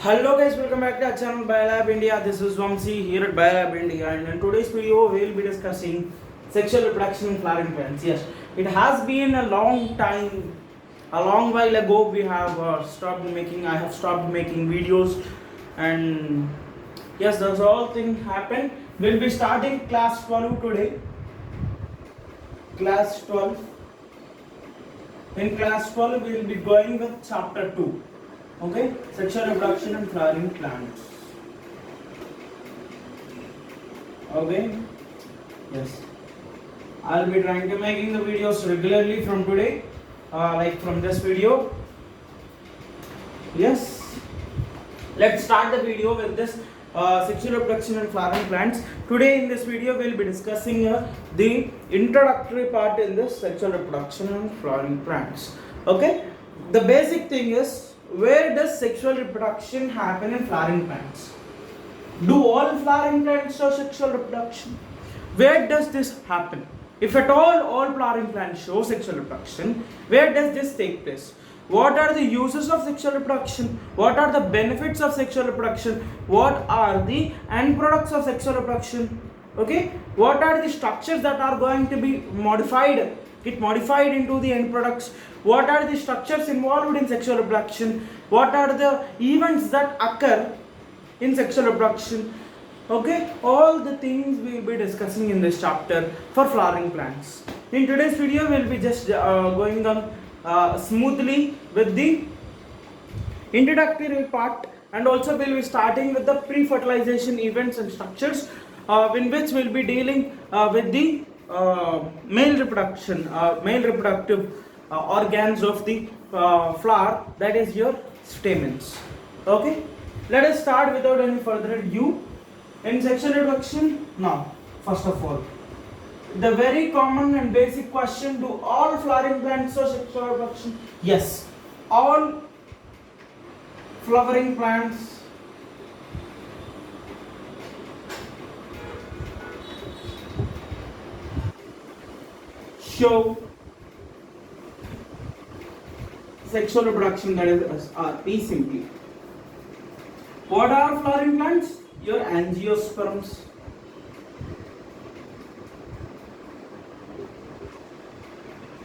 Hello guys, welcome back to our channel Biolab India. This is Vamsi here at Biolab India, and in today's video we will be discussing sexual reproduction in flowering plants. Yes, it has been a long time, a long while ago we have I have stopped making videos, and yes, that's all thing happened. We'll be starting class 12 today. Class 12. In class 12 we will be going with chapter 2. Okay, sexual reproduction and flowering plants. Okay, yes, I'll be trying to making the videos regularly from today, like from this video. Yes, let's start the video with this sexual reproduction and flowering plants. Today in this video we'll be discussing the introductory part in this sexual reproduction and flowering plants. Okay, the basic thing is, where does sexual reproduction happen in flowering plants? Do all flowering plants show sexual reproduction? Where does this happen? If at all flowering plants show sexual reproduction, where does this take place? What are the uses of sexual reproduction? What are the benefits of sexual reproduction? What are the end products of sexual reproduction? Okay, what are the structures that are going to be modified into the end products? What are the structures involved in sexual reproduction? What are the events that occur in sexual reproduction? Okay, all the things we will be discussing in this chapter for flowering plants. In today's video, we will be just going on smoothly with the introductory part, and also we will be starting with the pre-fertilization events and structures, in which we will be dealing with the male reproductive organs of the flower, that is your stamens. Okay, let us start without any further ado in sexual reproduction. Now, first of all, the very common and basic question: do all flowering plants show sexual reproduction? Yes, all flowering plants show sexual reproduction, that is P simply. What are flowering plants? Your angiosperms.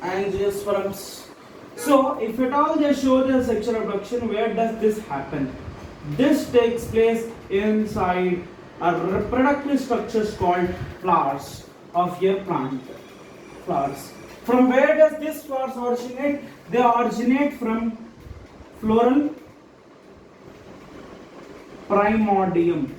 Angiosperms. So, if at all they show the sexual reproduction, where does this happen? This takes place inside a reproductive structures called flowers of your plant. Flowers. From where does this flowers originate? They originate from floral primordium.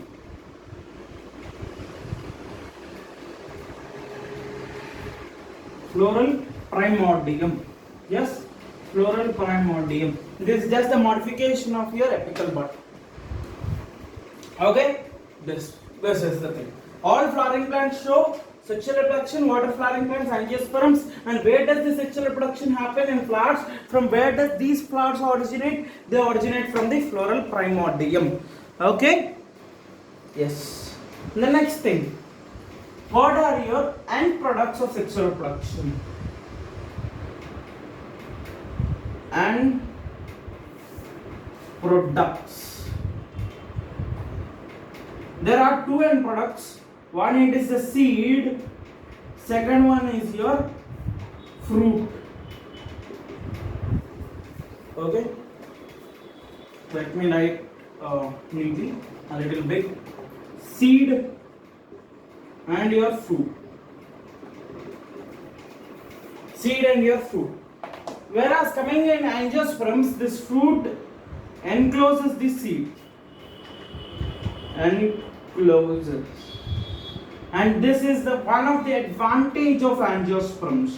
Floral primordium. Yes, floral primordium. This is just the modification of your apical bud. Okay, this is the thing. All flowering plants show sexual reproduction. What are flowering plants? Angiosperms. And where does the sexual reproduction happen? In flowers. From where does these flowers originate? They originate from the floral primordium. Okay, yes. The next thing, what are your end products of sexual reproduction? And products. There are two end products. One, it is the seed. Second one is your fruit. Okay. Let me write neatly, a little big. Seed and your fruit. Seed and your fruit. Whereas coming in angiosperms, this fruit encloses the seed. Encloses. And this is the one of the advantage of angiosperms.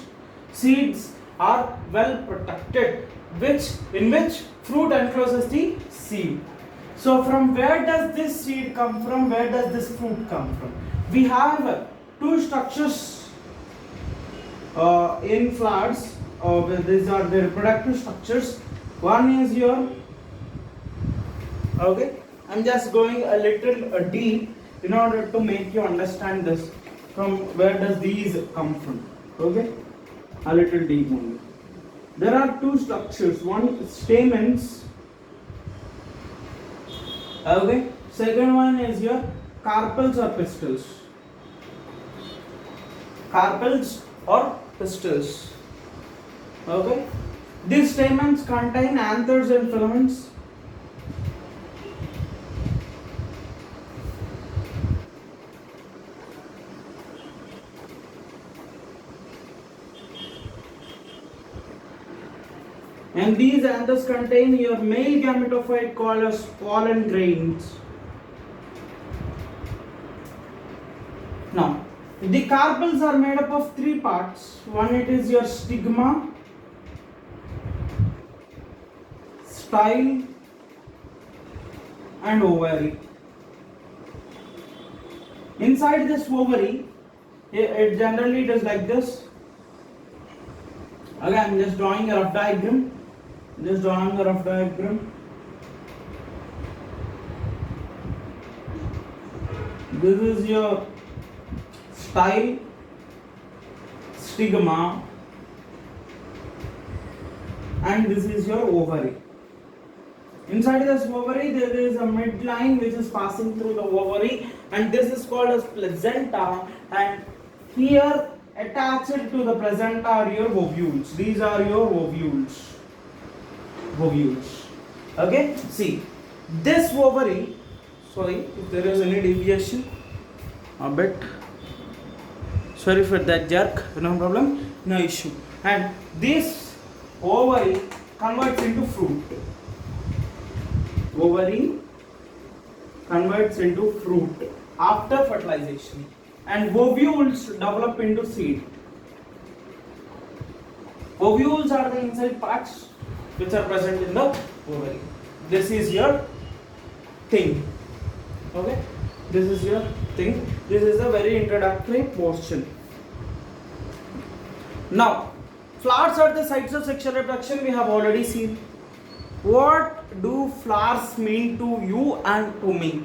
Seeds are well protected, in which fruit encloses the seed. So from where does this seed come from? Where does this fruit come from? We have two structures in flowers. These are the reproductive structures. One is your, okay, I'm just going a little deep in order to make you understand this. From where does these come from? Okay, a little deep only. There are two structures. One, stamens Okay. Second one is your carpels or pistils. Carpels or pistils. Okay. These stamens contain anthers and filaments. And these anthers contain your male gametophyte called as pollen grains. Now, the carpels are made up of three parts. One, it is your stigma, style, and ovary. Inside this ovary, it generally is like this. Again, I'm just drawing a rough diagram. This is your style, stigma, and this is your ovary. Inside this ovary there is a midline which is passing through the ovary, and this is called as placenta, and here attached to the placenta are your ovules. These are your ovules. Okay, see this ovary, sorry if there is any deviation a bit, sorry for that jerk, no problem, no issue. And this ovary converts into fruit. Ovary converts into fruit after fertilization, and ovules develop into seed. Ovules are the inside parts which are present in the ovary. This is your thing. Okay, this is your thing. This is a very introductory portion. Now, flowers are the sites of sexual reproduction. We have already seen. What do flowers mean to you and to me?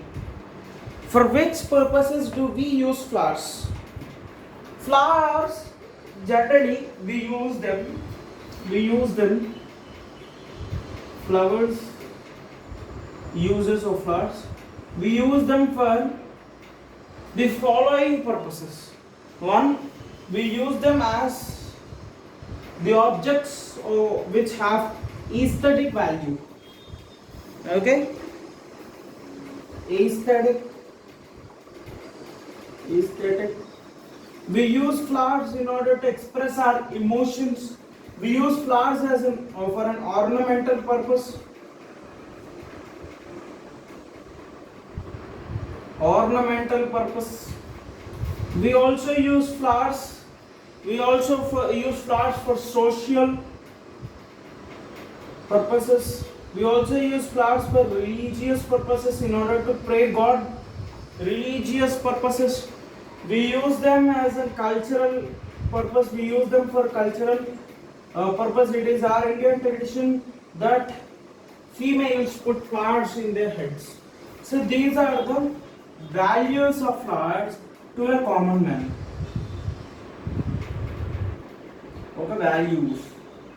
For which purposes do we use flowers? Flowers, generally we use them. Flowers, uses of flowers, we use them for the following purposes. One, we use them as the objects which have aesthetic value. Okay, aesthetic. We use flowers in order to express our emotions. We use flowers as for an ornamental purpose. We also use flowers. Use flowers for social purposes. We also use flowers for religious purposes in order to pray God. Religious purposes. We use them as a cultural purpose. We use them for cultural purpose. It is our Indian tradition that females put flowers in their heads. So these are the values of flowers to a common man. Okay, values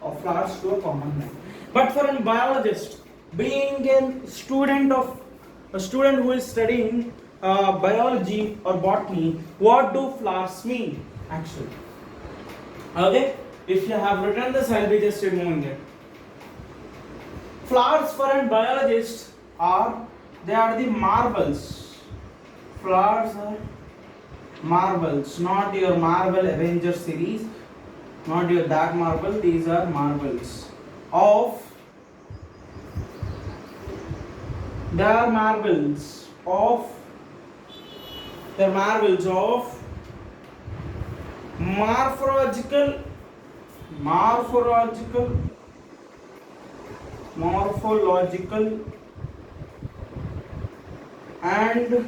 of flowers to a common man. But for a biologist, being a student who is studying biology or botany, what do flowers mean actually? Okay, if you have written this, I'll be just removing it. Flowers for a biologist are the marvels. Flowers are marvels, not your Marvel Avengers series, not your Dark Marvel. These are marvels of. They are marvels of. They are marvels of morphological and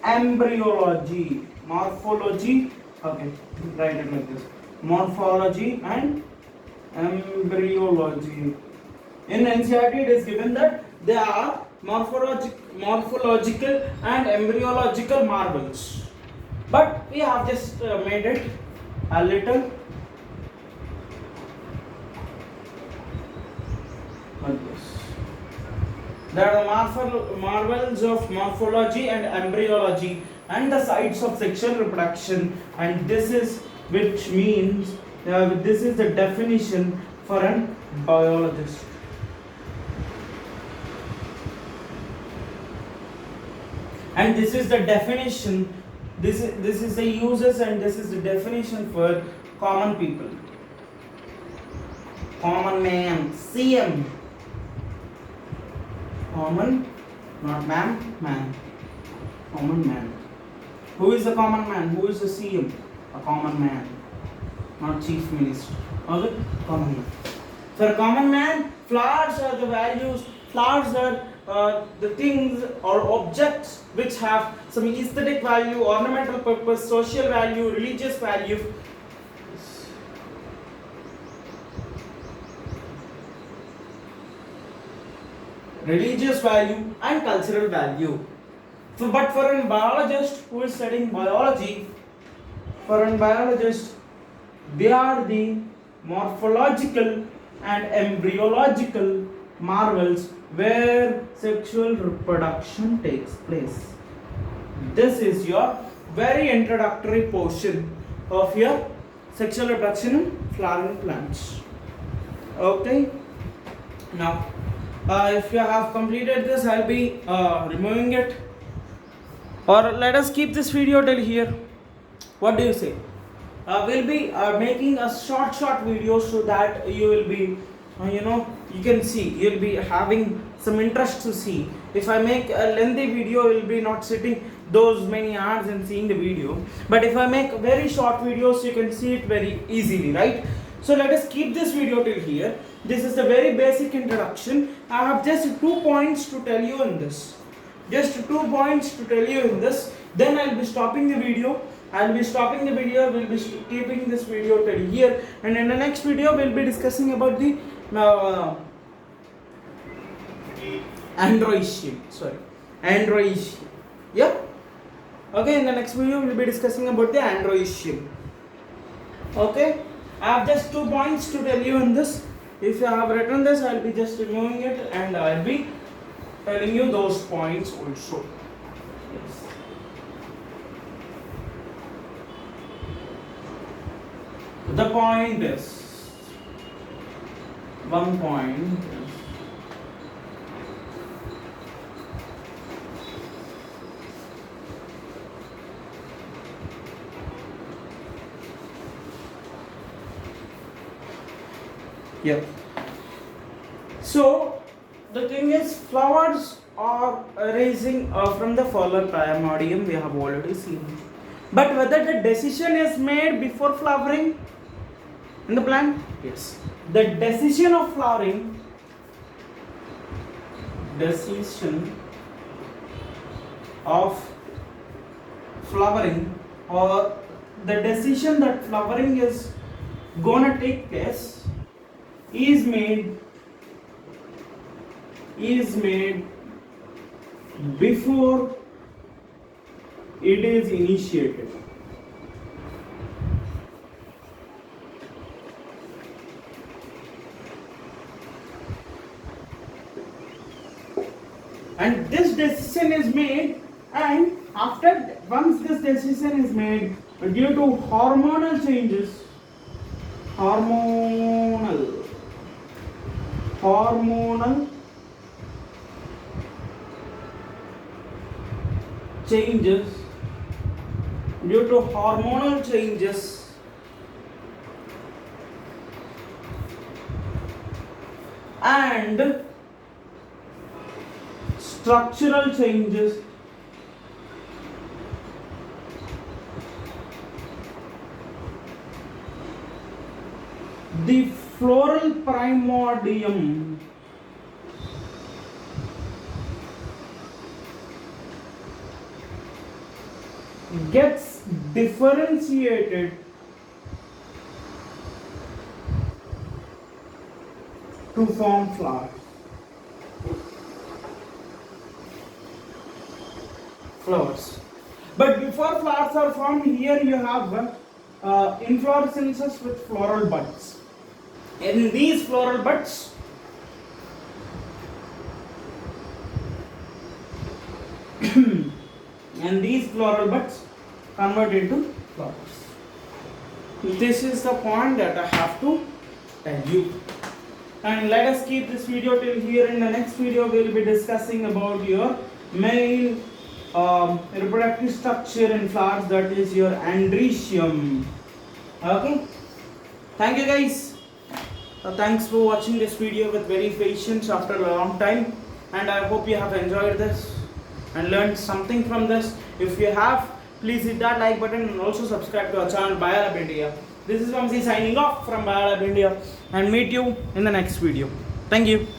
embryology. Morphology, okay, write it like this. Morphology and embryology. In NCERT it is given that they are morphological and embryological marvels. But we have just made it a little like this. There are marvels of morphology and embryology and the sites of sexual reproduction, and this is which means this is the definition for an biologist. And this is the definition. This is the uses and this is the definition for common people. Common man, CM. Common, not man, man. Common man. Who is the common man? Who is the CM? A common man, not chief minister. Okay, common man. For common man, flowers are the values. Flowers are the things or objects which have some aesthetic value, ornamental purpose, social value, religious value. Religious value and cultural value. But for a biologist who is studying biology, they are the morphological and embryological marvels where sexual reproduction takes place. This is your very introductory portion of your sexual reproduction in flowering plants. Okay. Now, if you have completed this, I'll be removing it, or let us keep this video till here. What do you say? We'll be making a short video so that you will be you can see, you'll be having some interest to see. If I make a lengthy video, you'll be not sitting those many hours and seeing the video, but if I make very short videos, you can see it very easily, right? So let us keep this video till here. This is the very basic introduction. I have just 2 points to tell you in this. Then I'll be stopping the video. We'll be keeping this video till here, and in the next video we'll be discussing about the androecium. Yeah. Okay, in the next video we'll be discussing about the androecium. Okay, I have just 2 points to tell you in this. If you have written this, I'll be just removing it and I'll be telling you those points also. Yes. The point is, 1 point is, yeah. So the thing is, flowers are arising from the floral primordium, we have already seen. But whether the decision is made before flowering in the plant? Yes. The decision of flowering, or the decision that flowering is gonna take place is made before it is initiated. And this decision is made, and once this decision is made, due to hormonal changes, and structural changes, the floral primordium gets differentiated to form flowers. But before flowers are formed, here you have inflorescences with floral buds. In these floral buds, and these floral buds convert into flowers. This is the point that I have to tell you. And let us keep this video till here. In the next video we will be discussing about your main reproductive structure in flowers, that is your androecium. Okay, thank you guys. Thanks for watching this video with very patience after a long time, and I hope you have enjoyed this and learned something from this. If you have, please hit that like button and also subscribe to our channel Biolab India. This is Vamsi signing off from Biolab India, and meet you in the next video. Thank you.